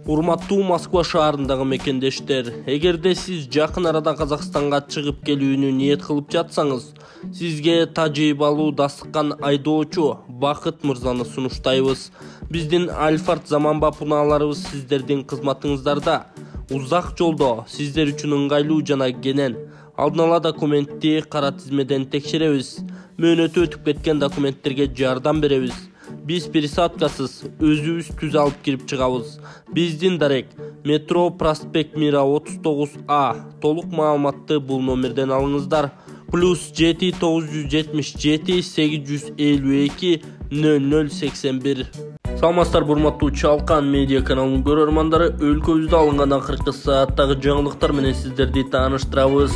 Урматтуу Москва шаарындагы мекендештер, эгерде сиз жакын арада Казакстанга чыгып келүүнү ниет кылып жатсаңыз, сизге тажрыйбалуу дастыккан айдоочу Бакыт мырзаны сунуштайбыз. Биздин Альфард заманбап унааларыбыз сиздердин кызматыңыздарда. Узак жолдо сиздер үчүн ыңгайлуу жана кенен алдын ала документти кара тизмеден текшеребиз. Мөөнөтү өтүп кеткен документтерге жардам беребиз. Биз пересадкасыз өзүбүз түз алып кирип чыгабыз. Биздин дарек метро проспект Мира 39А. Толук маалыматты бул номерден алыңыздар. +7 977 852 0081. Саламатсыздар урматтуу Чалкан медиа каналынын көрөрмандары, өлкөбүздө алынган акыркы сааттагы жаңылыктар менен сиздерди тааныштырабыз.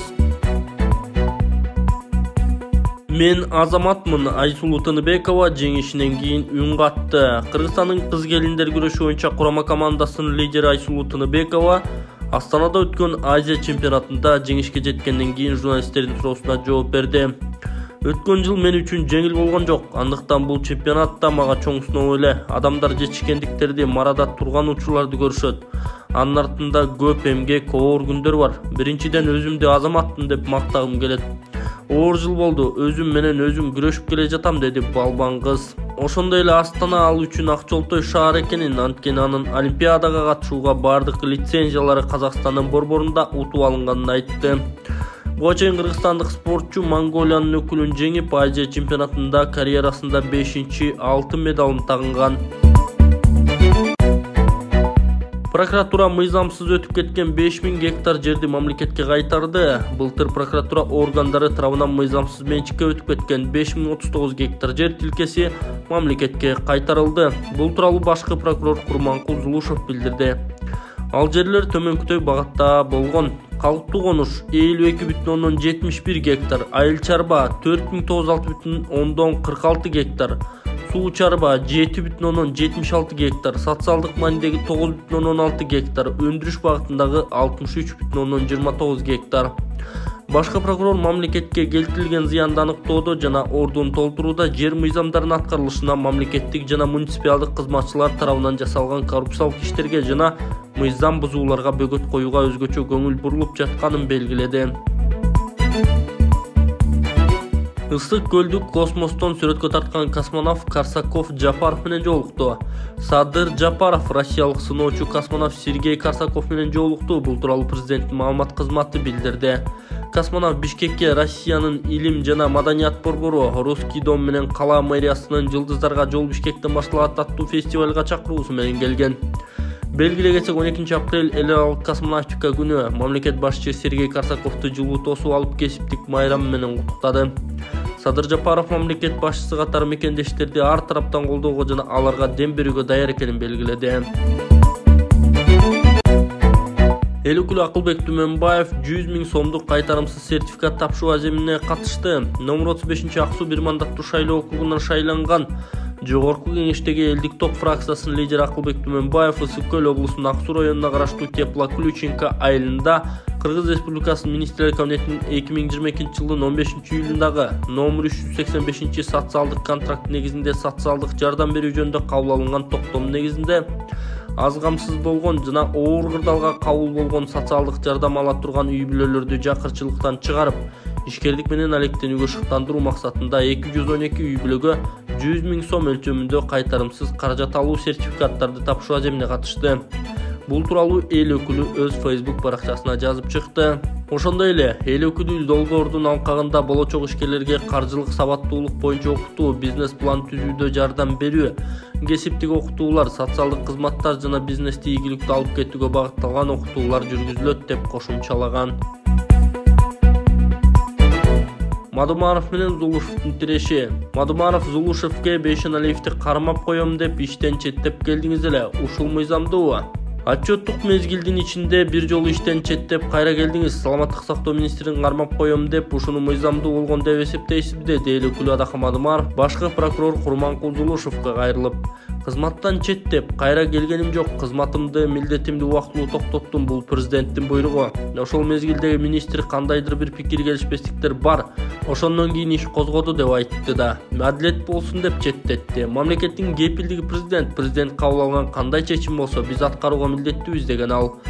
Мен Азаматмын. Айсулуу Тыныбекова жеңишинен кийин үн катты. Кыргызстандын кыз келиндер күрөшү боюнча курама командасынын лидери Айсулуу Тыныбекова Астанада өткөн Азия чемпионатында жеңишке жеткенден кийин журналисттердин суроосуна жооп берди. Өткөн жыл мен үчүн жеңил болгон жок. Андыктан бул чемпионатта мага чоң сыноо эле. Адамдар жетишкендиктерди марада турган учурларды көрүшөт. Анын артында көп эмгек, оор күндөр бар. Биринчиден өзүмдү Азаматмын деп мактагым келет. Оор жыл болду, өзүм менен өзүм күрөшүп келе жатам, деди балбан кыз. Ошондой эле Астана ал үчүн акчолтой шаар экенин, анткени анын Олимпиадага катышууга бардык лицензиялары Казакстандын борборунда утуп алынганын айтты. Буга чейин кыргызстандык спортчу Монголиянын өкүлүн жеңип, Азия чемпионатында карьерасында 5-чи алтын медалын тагынган. Прокуратура мыйзамсыз өтүп кеткен 5000 гектар жерди мамлекетке кайтарды. Былтыр прокуратура органдары тарабынан мыйзамсыз менчикке өтүп кеткен 5039 гектар жер тилкеси мамлекетке кайтарылды. Бул тууралуу башкы прокурор Курманкул Зулушев билдирди. Ал жерлер төмөнкүдөй багатта болгон. Калктуу конуш 52,71 гектар, айыл чарба 4906,46 гектар, суу чарба 7,76 гектар, социалдык маанидеги 9,16 гектар, өндүрүш багытындагы 63,29 гектар. Башкы прокурор мамлекетке келтирилген зыянды аныктоодо жана ордун толтурууда жер мыйзамдарынын аткарылышына мамлекеттик жана муниципалдык кызматчылар тарабынан жасалган коррупциялык иштерге жана мыйзам бузууларга бөгөт коюуга өзгөчө көңүл бурулуп жатканын белгиледи. Ысык көлдүк космостон сүрөткө тарткан космонавт Карсаков Жапаров менен жолукту. Садыр Жапаров россиялык сыноочу космонавт Сергей Карсаков менен жолукту. Бул тууралуу президенттин маалымат кызматы билдирди. Космонавт Бишкекке Россиянын илим жана маданият борбору Русский дом менен кала мэриясынын Жылдыздарга жол Бишкектен башталат аттуу фестивалга чакыруусу менен келген. Белгилей кетсек, 12 апрель эл аралык космонавтика күнү мамлекет башчысы Сергей Карсаковду жылуу тосуп алып кесиптик майрам менен куттуктады. Садыр Жапаров мамлекет башчысы катары мекендештерди ар тараптан колдоого жана аларга дем берүүгө даяр экенин белгиледи. Эл өкүлү Акылбек Түмөнбаев 100 000 сомдук кайтарымсыз сертификат тапшыруу аземине катышты. Номер 35 Ак Суу бир мандаттуу шайлоо округунан шайланган Жогорку кеңештеги элдик ток фракциясынын лидери Акылбек Түмөнбаев Ысык Көл облусунун Ак Суу районуна караштуу Теплоключенко айылында Кыргыз Республикасынын Министрлер Кабинетинин 2022 жылдын 15-июлундагы номер 385 социалдык контракт негизинде социалдык жардам берүү жөнүндө кабыл алынган токтом негизинде аз камсыз болгон жана оор кырдаалга кабыл болгон социалдык жардам ала турган үй бүлөлөрдү жакырчылыктан чыгарып, ишкерлик менен алектенүүгө шыктандыруу максатында 212 үй бүлөгө 100 000 сом өлчөмүндө кайтарымсыз каражат алуу сертификаттарды тапшыруу аземине катышты. Бул тууралуу эл өкүлү өз Facebook баракчасына жазып чыкты. Ошондой эле эл өкүлү долбоордун алкагында болочок ишкерлерге каржылык сабаттуулук боюнча окутуу, бизнес план түзүүдө жардам берүү, кесиптик окутуулар, социалдык кызматтар жана бизнести ийгиликтүү алып кетүүгө багытталган окутуулар жүргүзүлөт деп кошумчалаган. Мадумаров менен Зулушевдун тиреши. Мадумаров Зулушевге Бейшеналиевди кармап коем деп иштен четтеп келдиңиз эле. Ушул мыйзамдуу? Отчеттук мезгилдин ичинде бир жолу иштен четтеп кайра келдиңиз. Саламаттык сактоо министрин кармап коем деп ушуну мыйзамдуу болгон деп эсептейсизби, деди эл өкүлү Адахам Мадумаров башкы прокурор Курманкул Зулушевге кайрылып. Кызматтан четтеп, кайра келгеним жок. Кызматымды, милдетимди убактылуу токтоттум. Бул президенттин буйругу. Ошол мезгилдеги министр кандайдыр бир пикир келишпестиктер бар. Ошондон кийин иш козгоду деп айтты да. Адилет болсун деп четтетти. Мамлекеттин кепилдиги президент кабыл алган кандай чечим болсо биз аткарууга милдеттүүбүз деген ал.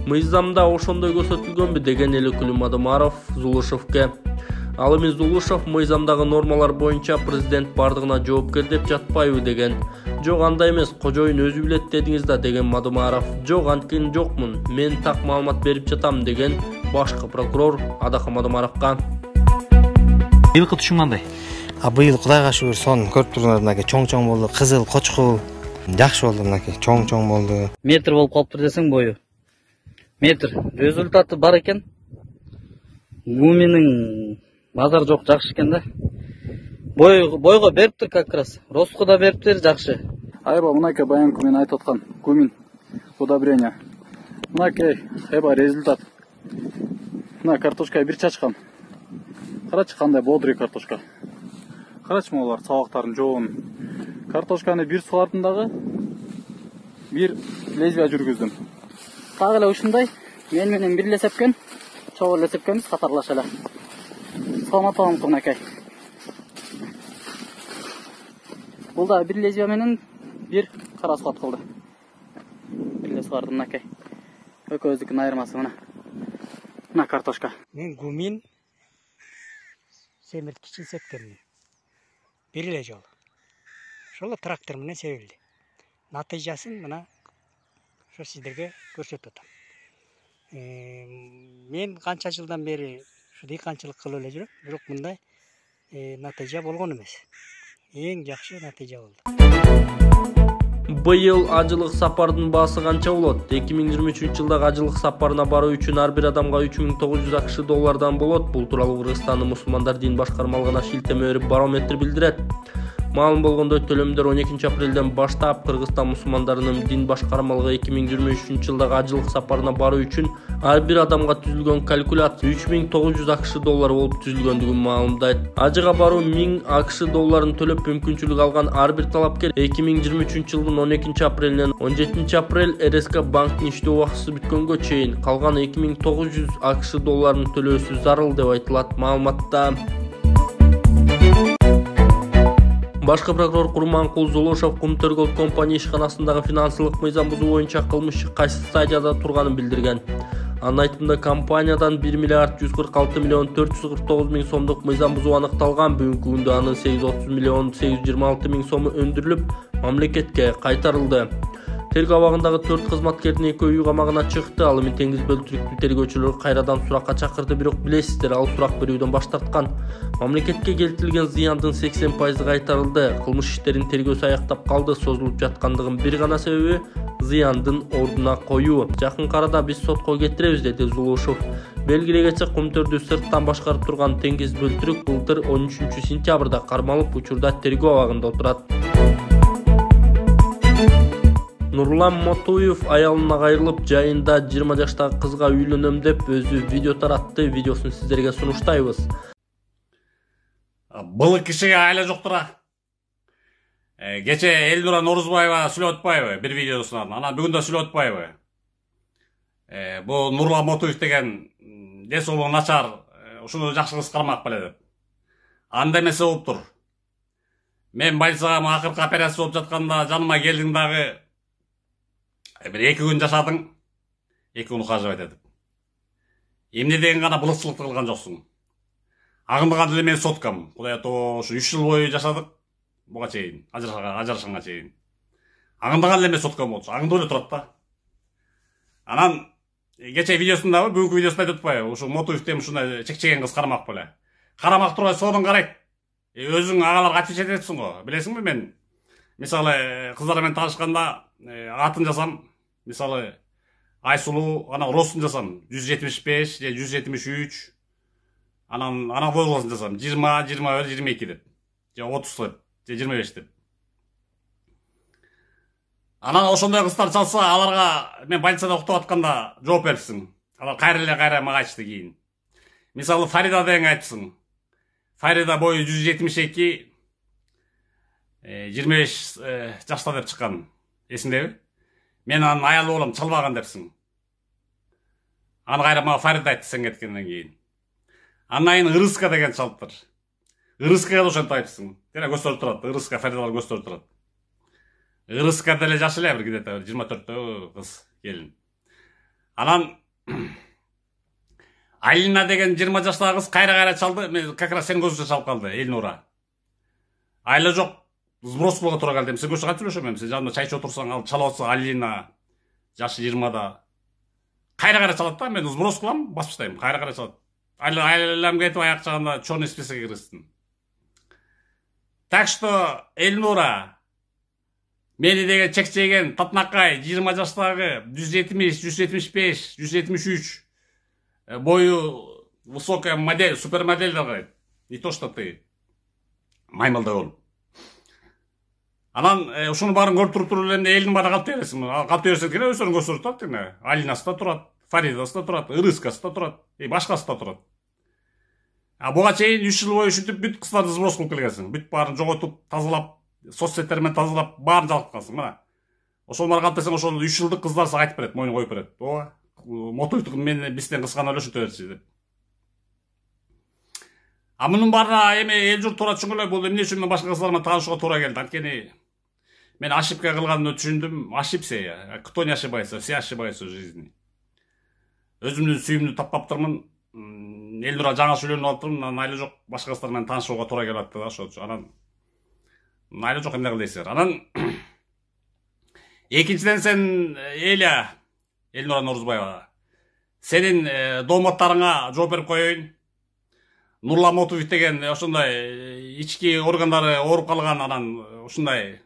Мыйзамда ошондой көрсөтүлгөнбү деген Элекул Мадумаров Зулушевке. Ал эми Зулушев мыйзамдагы нормалар боюнча президент бардыгына жоопкер деп жатпайбы деген. Жок, андай эмес, кожоюн өзү билет дедиңиз да деген Мадумаров. Жок, анткени жокмун. Мен так маалымат берип жатам деген башкы прокурор Адака Мадумаровка. Быйылкы түшүм кандай? Быйыл Кудайга шүгүр сон көрүп тургундар мынакей чоң болду. Кызыл, кочкул жакшы болду, мынакей чоң болду. Метр болуп калыптыр десең бою. Метр. Результаты бар экен. Гуминин базар жок, жакшы экен да. Бойго бериптир как раз. Ростко да бериптир, жакшы. Айба мынакей баянкы мен айтып аткан гумин удобрение. Мынакей эба результат. Мына картошка бир чачкан. Карачы кандай бодрый картошка. Карачы молар сабактарын жоон. Картошканы бир сулардым дагы. Бир лезвия жүргүздүм. Так эле ушундай мен менен бирге сепкен, чогуу эле сепкенбиз катарлаша эле. Саламат мынакей. Бул да бир лезвия менен бир кара суат кылды. Бирге сугардым мынакей. Экөөбүздүкүнүн айырмасы мына. Мына картошка. Мен гумин семирткичин сепкенмин. Бир эле жол. Ошол трактор менен себилди. Натыйжасын мына ошо сиздерге көрсөтүп атам. Мен канча жылдан бери ушу дыйканчылык кылып эле жүрөм, бирок мындай натыйжа болгон эмес. Эң жакшы натыйжа болду. Быйыл ажылык сапардын баасы канча болот? 2023 жылдагы ажылык сапарына баруу үчүн ар бир адамга 3900 акш доллардан болот. Бул тууралуу Кыргызстандын мусулмандар дин башкармалыгына шилтеме берип Барометр билдирет. Маалым болгондой төлөмдөр 12 апрелден баштап Кыргызстан мусулмандарынын дин башкармалыгы 2023 жылдагы ажылык сапарына баруу үчүн ар бир адамга түзүлгөн калькулят 3900 акш доллары болуп түзүлгөндүгүн маалымдайт. Ажыга баруу 1000 акш долларын төлөп мүмкүнчүлүк алган ар бир талапкер 2023 жылдын 12 апрелинен 17 апрель РСК банктын иштөө убактысы бүткөнгө чейин калган 2900 акш долларын төлөөсү зарыл деп айтылат маалыматта. Башкы прокурор Курманкул Зулушев Кум Тергөө компания ишканасындагы финансылык мыйзам бузуу боюнча кылмыш кайсы стадияда турганын билдирген. Анын айтымында компаниядан 1 миллиард 146 миллион 449 миң сомдук мыйзам бузуу аныкталган. Бүгүнкү күндө анын 830 миллион 826 миң сому өндүрүлүп, мамлекетке кайтарылды. Тергөө абагындагы 4 кызматкердин экөө үй камагына чыкты. Ал эми Теңиз бөлтүрүктүү тергөөчүлөр кайрадан суракка чакырды, бирок билесиздер, ал сурак берүүдөн баш тарткан. Мамлекетке келтирилген зыяндын 80% кайтарылды. Кылмыш иштерин тергөөсү аяктап калды. Созулуп жаткандыгын бир гана себеби зыяндын ордуна коюу. Жакын арада биз сотко кетиребиз, деди Зулушев. Белгилегече Кумтөрдү сырттан башкарып турган Теңиз бөлтүрүк былтыр 13 сентябрда кармалып, учурда тергөө абагында отурат. Нурлан Мотуев аялына кайрылып, жайында 20 жаштагы кызга үйлөнөм деп өзү видео таратты. Видеосун сиздерге сунуштайбыз. Былы кишиге айла жоктура. Кече Элнура Норузбаева сүйлөп атпайбы бир видеосунан. Анан бүгүн да сүйлөп атпайбы. Бул Нурлан Мотуев деген десолу начар, ушуну жакшы кыз кармак беле деп. Анда эмесе болуптур. Мен больницага акыркы операция болуп жатканда жаныма келдиң дагы бир 2 күн жашадың, 2 күн ухаживать этип. Эмне деген гана былыкчылыкты кылган жоксуң. Агындаган эле мен соткам. Кудай то ушу 3 жыл бою жашадык. Буга чейин, ажырашканга чейин. Агындаган эле мен соткам болчу. Агындап эле турат да. Анан кече видеосунда, бүгүнкү видеосунда айтып атпайбы, ушу Мотуев дем ушундай чекчеген кыз карамак беле. Карамак турбай сонун карайт. Өзүң агаларга отвечать этесиң го. Билесиңби мен мисалы кыздар менен таанышканда атын жазам. Мисалы Айсулуу, анан ростун жазам 175 же 173. Анан возрастын жазам 20, 21, 22 деп. Же 30 деп, же 25 деп. Анан ошондой кыздар чалса, аларга мен больницада уктап атканда жооп берипсиң. Алар кайра мага айтышты кийин. Мисалы Фарида деген айтыпсың. Фарида бою 172. 25 жашта деп чыккан, эсиңдеби? Мен анын аялы болом, чалбаган депсиң. Аны кайра мага Фарид айтты сен кеткенден кийин. Андан кийин Ырыска деген чалыптыр. Ырыскага да ошентип айтыпсың. Жана көздөр турат, Ырыска Фаридалар көздөр турат. Ырыска деле жаш эле, бир где-то 24-тө кыз, келин. Анан Алина деген 20 жаштагы кыз кайра чалды, мен как раз сен көзүнчө чалып калды, Элнура. Айла жок, сброс кылууга туура келди. Сен көзү кантип сүйлөшөм, сен жанында чай ичип отурсаң, ал чалып атса Алина жашы 20да. Кайра чалат да, мен сброс кылам, басып таштайм, кайра чалат. Айлам кетип аяк жагында чорный списокко киргиздин. Так что Элнура мени деген чекчеген татнакай 20 жаштагы 170, 175, 173 бою высокая модель, супермодель дагы. Не то что ты. Маймылда болуп. Анан ушуну баарын көрүп туруп эле элдин баары калп бересиң. Калп берсең керек өздөрүң көздөр турат эне. Алинасы да турат, Фаридасы да турат, Ырыскасы да турат, башкасы да турат. Буга чейин 3 жыл бою ушинтип бүт кыздарды сброс кылып келгенсиң. Бүт баарын жоготуп, тазалап, соцсеттер менен тазалап, баарын жалкыткансың. Мына. Ошол бар калп берсең, ошол 3 жылдык кыздар сага айтып берет, мойнун коюп берет. Ооба. Мотуйт мени бизден кыскан эле ушинтип берчи деп. Мунун баарына эми эл журт туура түшүнгөлө, бул эмне үчүн мен башка кыздар менен таанышууга туура келди. Анткени мен ошибка кылганымды түшүндүм. Ошибся. Кто не ошибается, все ошибаются в жизни. Өзүмдүн сүйүмдү тапкаптырмын. Элнура жаңа сүйлөнүп алыптырмын. Анан айла жок башка кыздар менен таанышууга туура келип атты да, ошол. Анан айла жок эмне кыл дейсиңер. Анан экинчиден сен Элнура Норузбаева, сенин домоттарыңа жооп берип коеюн. Нурламотов деген ошондой ички органдары ооруп калган, анан ушундай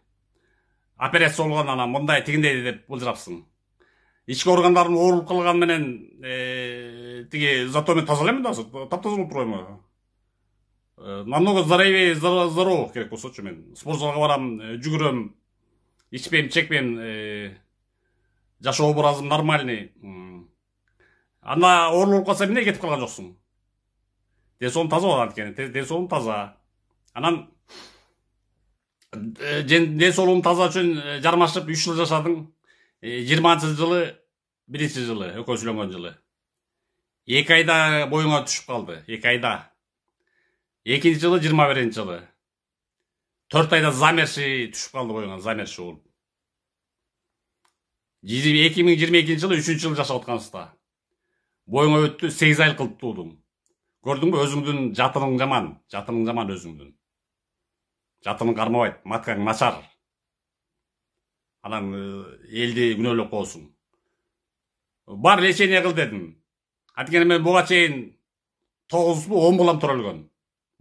операция болгон, анан мындай тигиндей деп былжырапсың. Ички органдарын ооруп калган менен тиги зато мен тазалайм да, таптаза болуп турайм. Намного здоровее здоров керек болсочу мен. Спортзалга барам, жүгүрөм, ичпейм, чекпейм, жашоо образым нормальный. Анда оорулуп калса эмне кетип калган жоксуң? Денсоолугум таза болот анткени, денсоолугум таза. Анан денсоолугум таза үчүн жармашып 3 жыл жашадың. 20-жылы, 1-жылы, экөөбүз үйлөнгөн жылы. 2 айда боюңа түшүп калды, 2 айда. 2-жылы, 21-жылы. 4 айда замерши түшүп калды боюңа, замерши болуп. 2022-жылы 3-жылы жашап аткансызда. Боюңа өттү, 8 ай кылып туудуң. Көрдүңбү, өзүңдүн жатының жаман өзүңдүн. Жатының кармабайт, маткаң начар. Анан элди күнөөлөп коосуң. Бар лечение кыл дедим. Анткени мен буга чейин 9-10 балам төрөлгөн.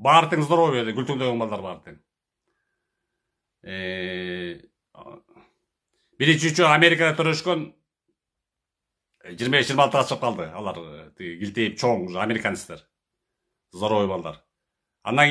Баары тең здоровый, күлтүңдөгөн балдар баары тең. Биринчи Америкада төрөшкөн 25-26 чыгып калды. Алар килтейип чоң американецтер. Здоровый балдар. Андан